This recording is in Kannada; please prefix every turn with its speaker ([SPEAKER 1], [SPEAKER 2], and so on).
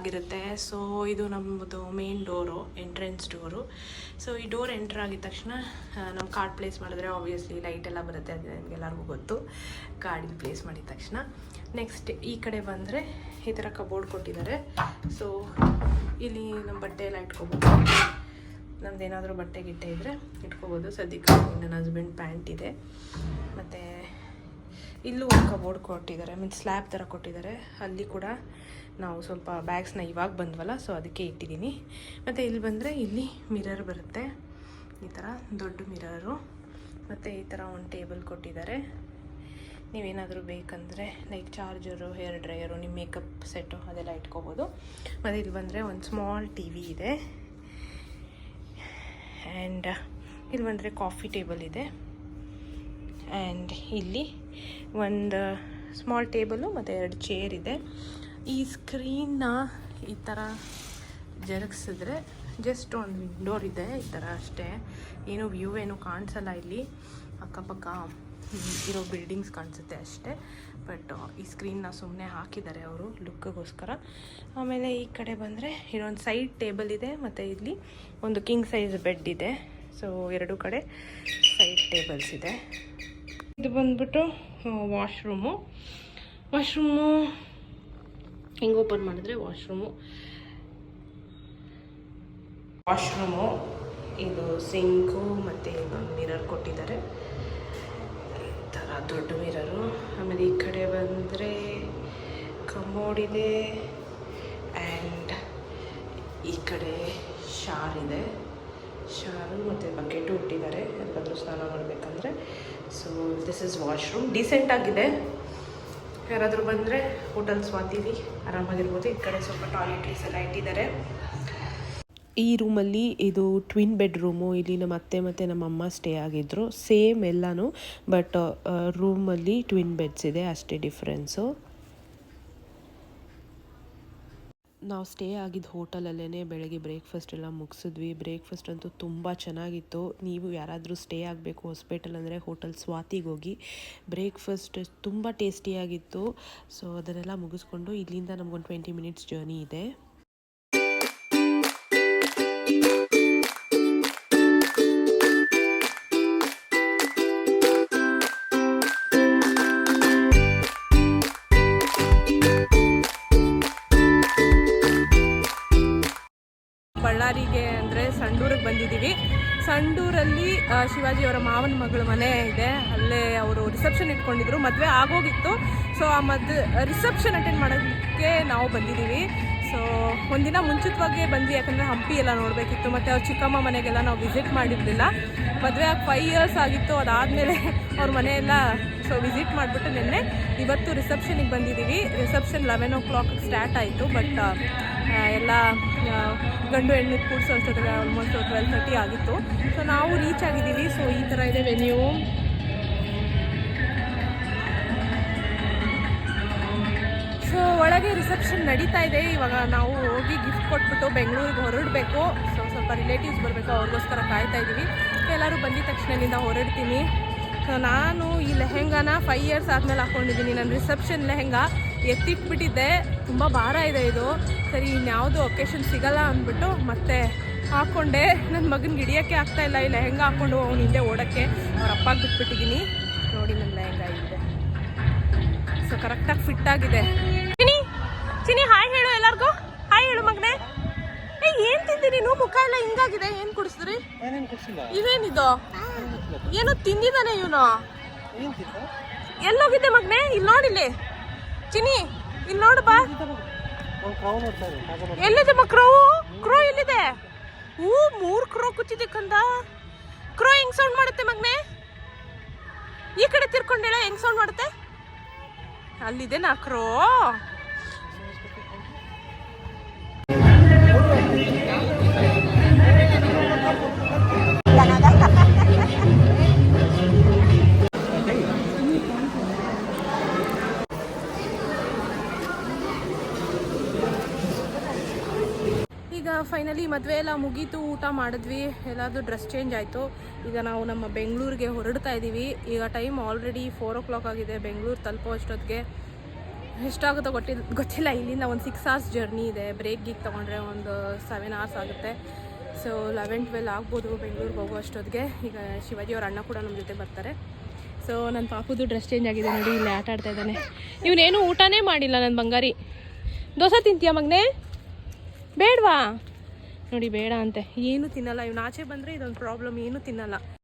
[SPEAKER 1] ಆಗಿರುತ್ತೆ. ಸೊ ಇದು ನಮ್ಮದು main door, entrance door. So ಈ ಡೋರ್ ಎಂಟ್ರ್ ಆಗಿದ ತಕ್ಷಣ ನಮ್ಮ ಕಾರ್ಡ್ ಪ್ಲೇಸ್ ಮಾಡಿದ್ರೆ ಆಬ್ವಿಯಸ್ಲಿ ಲೈಟ್ ಎಲ್ಲ ಬರುತ್ತೆ, ಅದು ನಿಮಗೆಲ್ಲರಿಗೂ ಗೊತ್ತು. ಕಾರ್ಡಿಗೆ ಪ್ಲೇಸ್ ಮಾಡಿದ ತಕ್ಷಣ ನೆಕ್ಸ್ಟ್ ಈ ಕಡೆ ಬಂದರೆ ಈ ಥರ ಕಬೋರ್ಡ್ ಕೊಟ್ಟಿದ್ದಾರೆ. ಸೊ ಇಲ್ಲಿ ನಮ್ಮ ಬಟ್ಟೆ ಎಲ್ಲ ಇಟ್ಕೋಬೋದು, ನಮ್ಮದೇನಾದರೂ ಬಟ್ಟೆ ಗಿಟ್ಟೆ ಇದ್ದರೆ ಇಟ್ಕೋಬೋದು. ಸದ್ಯಕ್ಕೆ ನನ್ನ ಹಸ್ಬೆಂಡ್ ಪ್ಯಾಂಟ್ ಇದೆ. ಮತ್ತು ಇಲ್ಲೂ ಒಂದು ಕಬೋರ್ಡ್ ಕೊಟ್ಟಿದ್ದಾರೆ, ಮೀನ್ಸ್ ಸ್ಲ್ಯಾಬ್ ಥರ ಕೊಟ್ಟಿದ್ದಾರೆ. ಅಲ್ಲಿ ಕೂಡ ನಾವು ಸ್ವಲ್ಪ ಬ್ಯಾಗ್ಸ್ನ ಇವಾಗ ಬಂದ್ವಲ್ಲ, ಸೊ ಅದಕ್ಕೆ ಇಟ್ಟಿದ್ದೀನಿ. ಮತ್ತು ಇಲ್ಲಿ ಬಂದರೆ ಇಲ್ಲಿ ಮಿರರ್ ಬರುತ್ತೆ, ಈ ಥರ ದೊಡ್ಡ ಮಿರರು. ಮತ್ತು ಈ ಥರ ಒಂದು ಟೇಬಲ್ ಕೊಟ್ಟಿದ್ದಾರೆ. ನೀವೇನಾದರೂ ಬೇಕಂದರೆ ಲೈಕ್ ಚಾರ್ಜರು, ಹೇರ್ ಡ್ರೈಯರು, ನಿಮ್ಮ ಮೇಕಪ್ ಸೆಟ್ಟು ಅದೆಲ್ಲ ಇಟ್ಕೋಬೋದು. ಮತ್ತು ಇಲ್ಲಿ ಬಂದರೆ ಒಂದು ಸ್ಮಾಲ್ ಟಿ ವಿ ಇದೆ. ಆ್ಯಂಡ್ ಇಲ್ಲಿ ಬಂದರೆ ಕಾಫಿ ಟೇಬಲ್ ಇದೆ. ಆ್ಯಂಡ್ ಇಲ್ಲಿ ಒಂದು ಸ್ಮಾಲ್ ಟೇಬಲು ಮತ್ತು 2 ಚೇರ್ ಇದೆ. ಈ ಸ್ಕ್ರೀನ್ನ ಈ ಥರ ಜರುಗಿಸಿದ್ರೆ ಜಸ್ಟ್ ಒಂದು ವಿಂಡೋರ್ ಇದೆ, ಈ ಥರ ಅಷ್ಟೇ. ಏನೂ ವ್ಯೂ ಏನೂ ಕಾಣಿಸಲ್ಲ ಇಲ್ಲಿ, ಅಕ್ಕಪಕ್ಕ ಇರೋ ಬಿಲ್ಡಿಂಗ್ಸ್ ಕಾಣಿಸುತ್ತೆ ಅಷ್ಟೇ. ಬಟ್ ಈ ಸ್ಕ್ರೀನ್ನ ಸುಮ್ಮನೆ ಹಾಕಿದ್ದಾರೆ ಅವರು ಲುಕ್ಗೋಸ್ಕರ. ಆಮೇಲೆ ಈ ಕಡೆ ಬಂದರೆ ಇಲ್ಲೊಂದು ಸೈಡ್ ಟೇಬಲ್ ಇದೆ, ಮತ್ತು ಇಲ್ಲಿ ಒಂದು ಕಿಂಗ್ ಸೈಜ್ ಬೆಡ್ ಇದೆ. ಸೊ 2 ಕಡೆ ಸೈಡ್ ಟೇಬಲ್ಸ್ ಇದೆ. ಇದು ಬಂದ್ಬಿಟ್ಟು ವಾಶ್ರೂಮು ಹಿಂಗೆ ಓಪನ್ ಮಾಡಿದ್ರೆ ವಾಶ್ರೂಮು. ಇದು ಸಿಂಕು ಮತ್ತು ಇನ್ನೊಂದು ಮಿರರ್ ಕೊಟ್ಟಿದ್ದಾರೆ, ಈ ಥರ ದೊಡ್ಡ ಮಿರರು. ಆಮೇಲೆ ಈ ಕಡೆ ಬಂದರೆ ಕಮೋಡ್ ಇದೆ. ಆ್ಯಂಡ್ ಈ ಕಡೆ ಶಾರು ಮತ್ತು ಬಕೆಟು ಇಟ್ಟಿದ್ದಾರೆ ಎಲ್ಲಾದರೂ ಸ್ನಾನ ಮಾಡಬೇಕಂದ್ರೆ. So this is washroom, decent ಆಗಿದೆ. ಯಾರಾದರೂ ಬಂದರೆ ಹೋಟೆಲ್ ಸ್ವಾತಿಲಿ ಆರಾಮಾಗಿರ್ಬೋದು. ಈ ಕಡೆ ಸ್ವಲ್ಪ ಟಾಯ್ಲೆಟ್ರೀಸ್ ಎಲ್ಲ ಇಟ್ಟಿದ್ದಾರೆ. ಈ ರೂಮಲ್ಲಿ ಇದು ಟ್ವಿನ್ ಬೆಡ್ರೂಮು. ಇಲ್ಲಿ ನಮ್ಮ ಅತ್ತೆ ಮತ್ತು ನಮ್ಮ ಅಮ್ಮ ಸ್ಟೇ ಆಗಿದ್ದರು, ಸೇಮ್ ಎಲ್ಲನೂ. ಬಟ್ ರೂಮಲ್ಲಿ ಟ್ವಿನ್ ಬೆಡ್ಸ್ ಇದೆ, ಅಷ್ಟೇ ಡಿಫ್ರೆನ್ಸು. ನಾವು ಸ್ಟೇ ಆಗಿದ್ದು ಹೋಟೆಲಲ್ಲೇ ಬೆಳಗ್ಗೆ ಬ್ರೇಕ್ಫಾಸ್ಟ್ ಎಲ್ಲ ಮುಗಿಸಿದ್ವಿ. ಬ್ರೇಕ್ಫಾಸ್ಟ್ ಅಂತೂ ತುಂಬ ಚೆನ್ನಾಗಿತ್ತು. ನೀವು ಯಾರಾದರೂ ಸ್ಟೇ ಆಗಬೇಕು ಹೊಸಪೇಟೆಲ್ ಅಂದರೆ ಹೋಟೆಲ್ ಸ್ವಾತಿಗೆ ಹೋಗಿ. ಬ್ರೇಕ್ಫಾಸ್ಟ್ ತುಂಬ ಟೇಸ್ಟಿಯಾಗಿತ್ತು. ಸೊ ಅದನ್ನೆಲ್ಲ ಮುಗಿಸ್ಕೊಂಡು ಇಲ್ಲಿಂದ ನಮಗೊಂದು 20 ಮಿನಿಟ್ಸ್ ಜರ್ನಿ ಇದೆ. ಬಳ್ಳಾರಿಗೆ ಅಂದರೆ ಸಂಡೂರಿಗೆ ಬಂದಿದ್ದೀವಿ. ಸಂಡೂರಲ್ಲಿ ಶಿವಾಜಿಯವರ ಮಾವನ ಮಗಳ ಮನೆ ಇದೆ, ಅಲ್ಲೇ ಅವರು ರಿಸೆಪ್ಷನ್ ಇಟ್ಕೊಂಡಿದ್ರು. ಮದುವೆ ಆಗೋಗಿತ್ತು. ಸೊ ಆ ರಿಸೆಪ್ಷನ್ ಅಟೆಂಡ್ ಮಾಡೋದಕ್ಕೆ ನಾವು ಬಂದಿದ್ದೀವಿ. ಸೊ ಒಂದಿನ ಮುಂಚಿತವಾಗಿ ಬಂದ್ವಿ, ಯಾಕಂದರೆ ಹಂಪಿ ಎಲ್ಲ ನೋಡಬೇಕಿತ್ತು. ಮತ್ತು ಅವ್ರ ಚಿಕ್ಕಮ್ಮ ಮನೆಗೆಲ್ಲ ನಾವು ವಿಸಿಟ್ ಮಾಡಿರಲಿಲ್ಲ. ಮದುವೆ ಆಗಿ 5 ಇಯರ್ಸ್ ಆಗಿತ್ತು. ಅದಾದಮೇಲೆ ಅವ್ರ ಮನೆಯೆಲ್ಲ ಸೊ ವಿಸಿಟ್ ಮಾಡಿಬಿಟ್ಟು ಇವತ್ತು ರಿಸೆಪ್ಷನಿಗೆ ಬಂದಿದ್ದೀವಿ. ರಿಸೆಪ್ಷನ್ 11 o'clock ಸ್ಟಾರ್ಟ್ ಆಯಿತು. ಬಟ್ ಎಲ್ಲ ಗಂಡು ಹೆಣ್ಣು ಕೂಡಿಸೋ ಅಷ್ಟೊತ್ತಿಗೆ ಆಲ್ಮೋಸ್ಟ್ 12:30 ಆಗಿತ್ತು. ಸೊ ನಾವು ರೀಚ್ ಆಗಿದ್ದೀವಿ. ಸೊ ಈ ಥರ ಇದೆ ವೆನ್ಯೂ. ಸೊ ಒಳಗೆ ರಿಸೆಪ್ಷನ್ ನಡೀತಾ ಇದೆ. ಇವಾಗ ನಾವು ಹೋಗಿ ಗಿಫ್ಟ್ ಕೊಟ್ಬಿಟ್ಟು ಬೆಂಗಳೂರಿಗೆ ಹೊರಡಬೇಕು. ಸೊ ಸ್ವಲ್ಪ ರಿಲೇಟಿವ್ಸ್ ಬರಬೇಕು, ಅವ್ರಿಗೋಸ್ಕರ ಕಾಯ್ತಾ ಇದ್ದೀವಿ. ಎಲ್ಲರೂ ಬಂದಿದ ತಕ್ಷಣ ಇಲ್ಲಿಂದ ಹೊರಡ್ತೀನಿ. ಸೊ ನಾನು ಈ ಲೆಹೆಂಗಾನ 5 ಇಯರ್ಸ್ ಆದಮೇಲೆ ಹಾಕ್ಕೊಂಡಿದ್ದೀನಿ. ನನ್ನ ರಿಸೆಪ್ಷನ್ ಲೆಹೆಂಗಾ ಎತ್ತಿಟ್ಬಿಟ್ಟಿದ್ದೆ, ತುಂಬ ಭಾರ ಇದೆ ಇದು. ಸರಿ ಇನ್ಯಾವುದು ಒಕೇಶನ್ ಸಿಗಲ್ಲ ಅಂದ್ಬಿಟ್ಟು ಮತ್ತೆ ಹಾಕ್ಕೊಂಡೆ. ನನ್ನ ಮಗನಿಗೆ ಹಿಡಿಯೋಕ್ಕೆ ಆಗ್ತಾಯಿಲ್ಲ ಈ ಲೆಹೆಂಗಾ ಹಾಕ್ಕೊಂಡು ಅವ್ನು ಹಿಂದೆ ಓಡೋಕ್ಕೆ. ಅವ್ರ ಅಪ್ಪಾಗೆ ಬಿಟ್ಬಿಟ್ಟಿದ್ದೀನಿ. ನೋಡಿ ನನ್ನ ಲೆಹೆಂಗಾ ಇದೆ. ಸೊ ಕರೆಕ್ಟಾಗಿ ಫಿಟ್ ಆಗಿದೆ. ಚಿನಿ ಹಾಯ್ ಹೇಳು ಎಲ್ಲರಿಗೂ. ಹಾಯ್ ಹೇಳು ಮಗನೇ. ಏನು ತಿಂದಿ ನೀನು? ಮುಖ ಎಲ್ಲ ಹಿಂಗಾಗಿದೆ. ಏನು ಕುಡಿಸಿದ್ರಿ? ಇವೇನಿದು? ಏನು ತಿಂದಿದ್ದಾನೆ ಇವನು? ಎಲ್ಲೋಗಿದ್ದೆ ಮಗನೇ? ಇಲ್ಲಿ ನೋಡಿಲ್ಲಿ ಚಿನಿ, ಇಲ್ಲಿ ನೋಡು ಬಾ. ಎಲ್ಲಿದೆ ಕ್ರೋ ಎಲ್ಲಿದೆ? 3 ಕ್ರೋ ಕುಚ್ಚಿದೆ ಕಂದ. ಕ್ರೋ ಹೆಂಗ್ ಸೌಂಡ್ ಮಾಡುತ್ತೆ ಮಗನೇ? ಈ ಕಡೆ ತಿರ್ಕೊಂಡೇಳ ಹೆಂಗ್ ಸೌಂಡ್ ಮಾಡುತ್ತೆ? ಅಲ್ಲಿದೆ ನಾ ಕ್ರೋ. ಈಗ ಫೈನಲಿ ಮದುವೆ ಎಲ್ಲ ಮುಗೀತು, ಊಟ ಮಾಡಿದ್ವಿ, ಎಲ್ಲಾದರೂ ಡ್ರೆಸ್ ಚೇಂಜ್ ಆಯಿತು. ಈಗ ನಾವು ನಮ್ಮ ಬೆಂಗಳೂರಿಗೆ ಹೊರಡ್ತಾ ಇದ್ದೀವಿ. ಈಗ ಟೈಮ್ ಆಲ್ರೆಡಿ 4 o'clock ಆಗಿದೆ. ಬೆಂಗಳೂರು ತಲುಪೋ ಅಷ್ಟೊತ್ತಿಗೆ ಎಷ್ಟಾಗುತ್ತೋ ಗೊತ್ತಿಲ್ಲ. ಇಲ್ಲಿಂದ ಒಂದು 6 hours ಜರ್ನಿ ಇದೆ. ಬ್ರೇಕ್ ಗೀಕ್ ತೊಗೊಂಡ್ರೆ ಒಂದು 7 hours ಆಗುತ್ತೆ. ಸೊ 11-12 ಆಗ್ಬೋದು ಬೆಂಗಳೂರಿಗೆ ಹೋಗೋ ಅಷ್ಟೊತ್ತಿಗೆ. ಈಗ ಶಿವಾಜಿ ಅವ್ರ ಅಣ್ಣ ಕೂಡ ನಮ್ಮ ಜೊತೆ ಬರ್ತಾರೆ. ಸೊ ನನ್ನ ಪಾಪುದು ಡ್ರೆಸ್ ಚೇಂಜ್ ಆಗಿದೆ ನೋಡಿ, ಇಲ್ಲಿ ಆಟ ಆಡ್ತಾ ಇದ್ದಾನೆ. ಇವನೇನು ಊಟನೇ ಮಾಡಿಲ್ಲ ನನ್ನ ಬಂಗಾರಿ. ದೋಸೆ ತಿಂತೀಯ ಮಗನೇ? ಬೇಡವಾ? ನೋಡಿ ಬೇಡ ಅಂತೆ, ಏನು ತಿನ್ನಲ್ಲ. ಇವ್ನು ಆಚೆ ಬಂದರೆ ಇದೊಂದು ಪ್ರಾಬ್ಲಮ್, ಏನು ತಿನ್ನಲ್ಲ.